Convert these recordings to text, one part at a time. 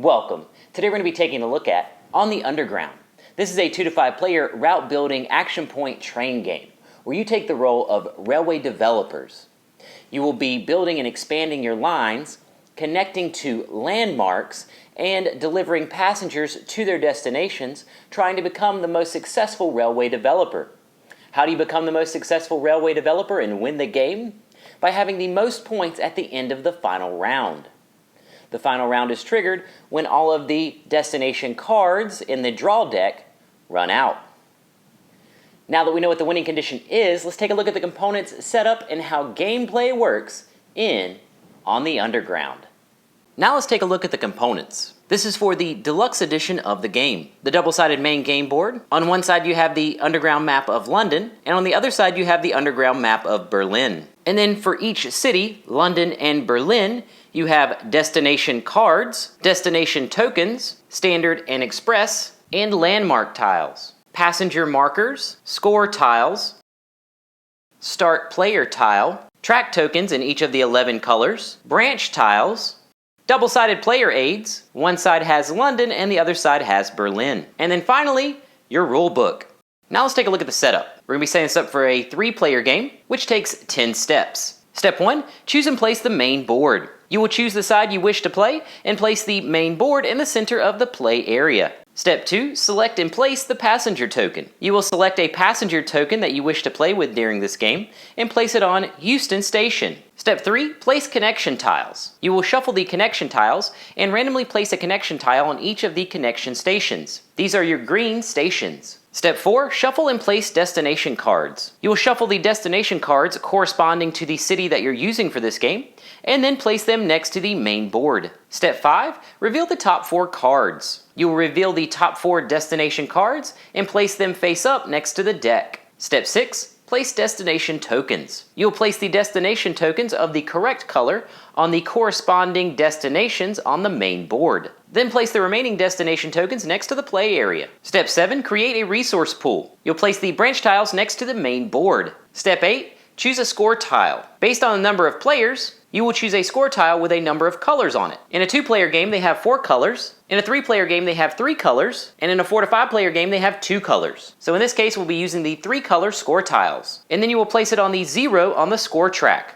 Welcome. Today we're going to be taking a look at On the Underground. This is a 2 to 5 player route building action point train game where you take the role of railway developers. You will be building and expanding your lines, connecting to landmarks, and delivering passengers to their destinations, trying to become the most successful railway developer. How do you become the most successful railway developer and win the game? By having the most points at the end of the final round. The final round is triggered when all of the destination cards in the draw deck run out. Now that we know what the winning condition is, let's take a look at the components, setup, and how gameplay works in On the Underground. Now let's take a look at the components. This is for the deluxe edition of the game. The double-sided main game board. On one side you have the underground map of London, and on the other side you have the underground map of Berlin. And then for each city, London and Berlin, you have destination cards, destination tokens, standard and express, and landmark tiles. Passenger markers, score tiles, start player tile, track tokens in each of the 11 colors, branch tiles, double-sided player aids. One side has London and the other side has Berlin. And then finally, your rule book. Now let's take a look at the setup. We're going to be setting this up for a 3-player game, which takes 10 steps. Step 1, choose and place the main board. You will choose the side you wish to play and place the main board in the center of the play area. Step 2, select and place the passenger token. You will select a passenger token that you wish to play with during this game and place it on Euston Station. Step 3, place connection tiles. You will shuffle the connection tiles and randomly place a connection tile on each of the connection stations. These are your green stations. Step 4, shuffle and place destination cards. You will shuffle the destination cards corresponding to the city that you're using for this game, and then place them next to the main board. Step 5, reveal the top 4 cards. You will reveal the top 4 destination cards and place them face up next to the deck. Step 6, place destination tokens. You will place the destination tokens of the correct color on the corresponding destinations on the main board. Then place the remaining destination tokens next to the play area. Step 7, create a resource pool. You'll place the branch tiles next to the main board. Step 8, choose a score tile. Based on the number of players, you will choose a score tile with a number of colors on it. In a 2-player game, they have 4 colors. In a 3-player game, they have 3 colors. And in a 4 to 5-player game, they have 2 colors. So in this case, we'll be using the 3-color score tiles. And then you will place it on the 0 on the score track.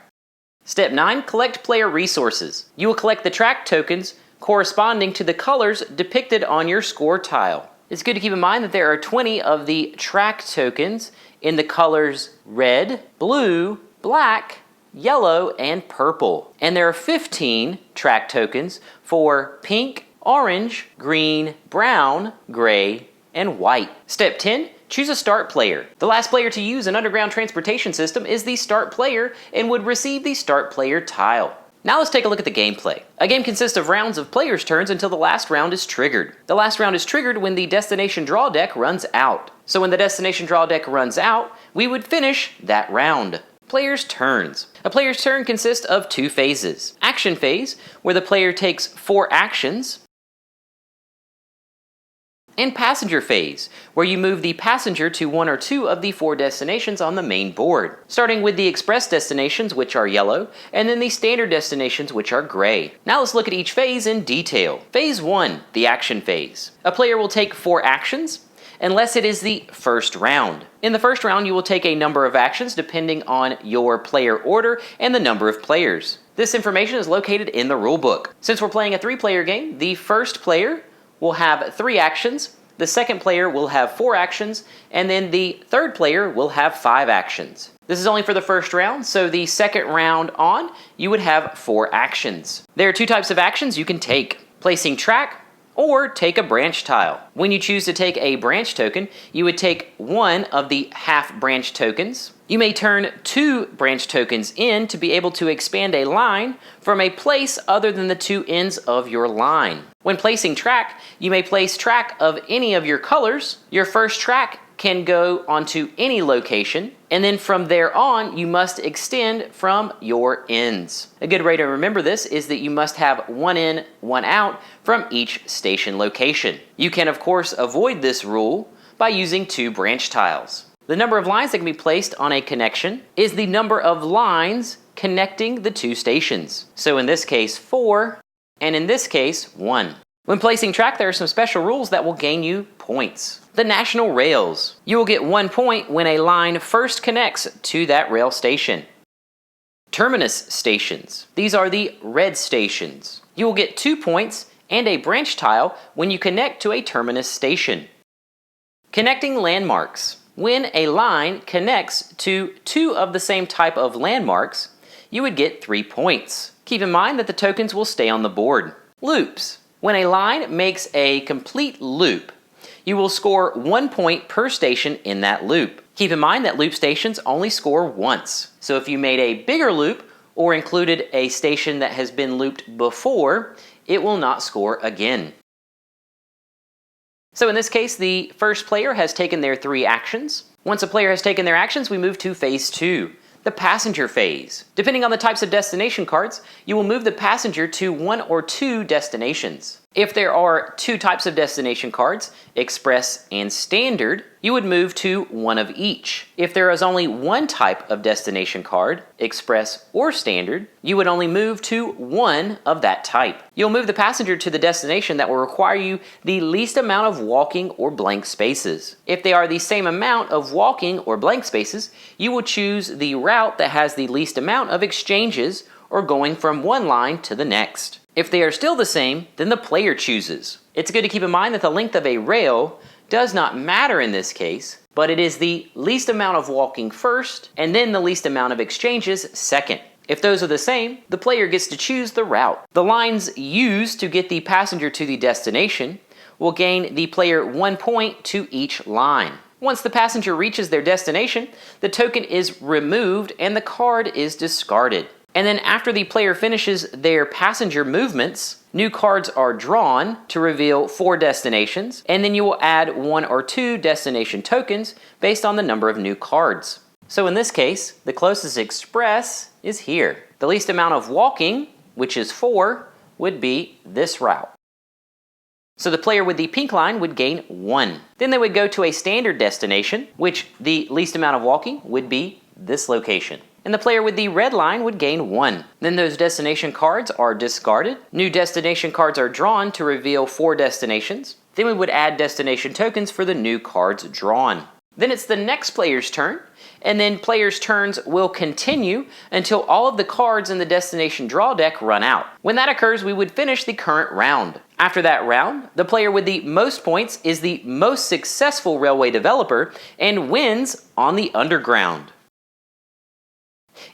Step 9, collect player resources. You will collect the track tokens corresponding to the colors depicted on your score tile. It's good to keep in mind that there are 20 of the track tokens in the colors red, blue, black, yellow, and purple. And there are 15 track tokens for pink, orange, green, brown, gray, and white. Step 10, choose a start player. The last player to use an underground transportation system is the start player and would receive the start player tile. Now let's take a look at the gameplay. A game consists of rounds of players' turns until the last round is triggered. The last round is triggered when the destination draw deck runs out. So when the destination draw deck runs out, we would finish that round. Players' turns. A player's turn consists of 2 phases. Action phase, where the player takes 4 actions, and passenger phase, where you move the passenger to 1 or 2 of the 4 destinations on the main board, starting with the express destinations, which are yellow, and then the standard destinations, which are gray. Now let's look at each phase in detail. Phase 1, the action phase. A player will take 4 actions, unless it is the first round. In the first round, you will take a number of actions depending on your player order and the number of players. This information is located in the rulebook. Since we're playing a 3-player game, the first player will have 3 actions, the second player will have 4 actions, and then the third player will have 5 actions. This is only for the first round, so the second round on, you would have 4 actions. There are 2 types of actions you can take: placing track or take a branch tile. When you choose to take a branch token, you would take 1 of the half branch tokens. You may turn 2 branch tokens in to be able to expand a line from a place other than the 2 ends of your line. When placing track, you may place track of any of your colors. Your first track can go onto any location, and then from there on, you must extend from your ends. A good way to remember this is that you must have 1 in, 1 out from each station location. You can, of course, avoid this rule by using 2 branch tiles. The number of lines that can be placed on a connection is the number of lines connecting the 2 stations. So in this case, 4, and in this case, 1. When placing track, there are some special rules that will gain you points. The national rails. You will get 1 point when a line first connects to that rail station. Terminus stations. These are the red stations. You will get 2 points and a branch tile when you connect to a terminus station. Connecting landmarks. When a line connects to 2 of the same type of landmarks, you would get 3 points. Keep in mind that the tokens will stay on the board. Loops. When a line makes a complete loop, you will score 1 point per station in that loop. Keep in mind that loop stations only score once. So if you made a bigger loop or included a station that has been looped before, it will not score again. So in this case, the first player has taken their 3 actions. Once a player has taken their actions, we move to phase 2. The passenger phase. Depending on the types of destination cards, you will move the passenger to 1 or 2 destinations. If there are 2 types of destination cards, Express and Standard, you would move to 1 of each. If there is only 1 type of destination card, Express or Standard, you would only move to 1 of that type. You'll move the passenger to the destination that will require you the least amount of walking or blank spaces. If they are the same amount of walking or blank spaces, you will choose the route that has the least amount of exchanges or going from one line to the next. If they are still the same, then the player chooses. It's good to keep in mind that the length of a rail does not matter in this case, but it is the least amount of walking first and then the least amount of exchanges second. If those are the same, the player gets to choose the route. The lines used to get the passenger to the destination will gain the player 1 point to each line. Once the passenger reaches their destination, the token is removed and the card is discarded. And then after the player finishes their passenger movements, new cards are drawn to reveal 4 destinations, and then you will add 1 or 2 destination tokens based on the number of new cards. So in this case, the closest Express is here. The least amount of walking, which is 4, would be this route. So the player with the pink line would gain 1. Then they would go to a standard destination, which the least amount of walking would be this location. And the player with the red line would gain 1. Then those destination cards are discarded. New destination cards are drawn to reveal 4 destinations. Then we would add destination tokens for the new cards drawn. Then it's the next player's turn, and then players' turns will continue until all of the cards in the destination draw deck run out. When that occurs, we would finish the current round. After that round, the player with the most points is the most successful railway developer and wins on the underground.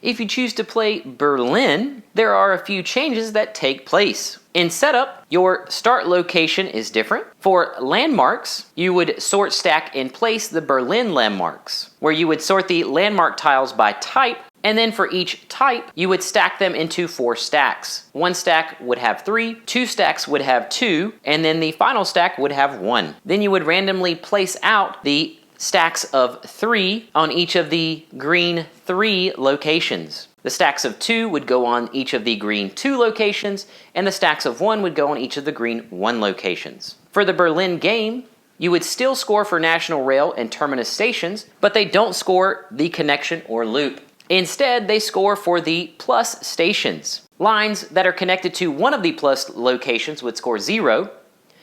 If you choose to play Berlin, there are a few changes that take place. In setup, your start location is different. For landmarks, you would sort, stack, and place the Berlin landmarks, where you would sort the landmark tiles by type, and then for each type, you would stack them into 4 stacks. 1 stack would have 3, 2 stacks would have 2, and then the final stack would have 1. Then you would randomly place out the stacks of 3 on each of the green 3 locations. The stacks of 2 would go on each of the green 2 locations, and the stacks of 1 would go on each of the green 1 locations. For the Berlin game, you would still score for national rail and terminus stations, but they don't score the connection or loop. Instead, they score for the plus stations. Lines that are connected to one of the plus locations would score 0.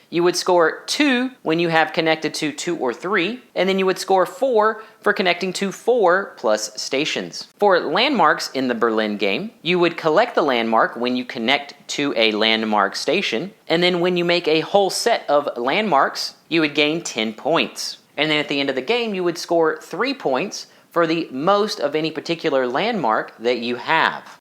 You would score 2 when you have connected to 2 or 3, and then you would score 4 for connecting to 4 plus stations. For landmarks in the Berlin game, you would collect the landmark when you connect to a landmark station, and then when you make a whole set of landmarks, you would gain 10 points. And then at the end of the game, you would score 3 points for the most of any particular landmark that you have.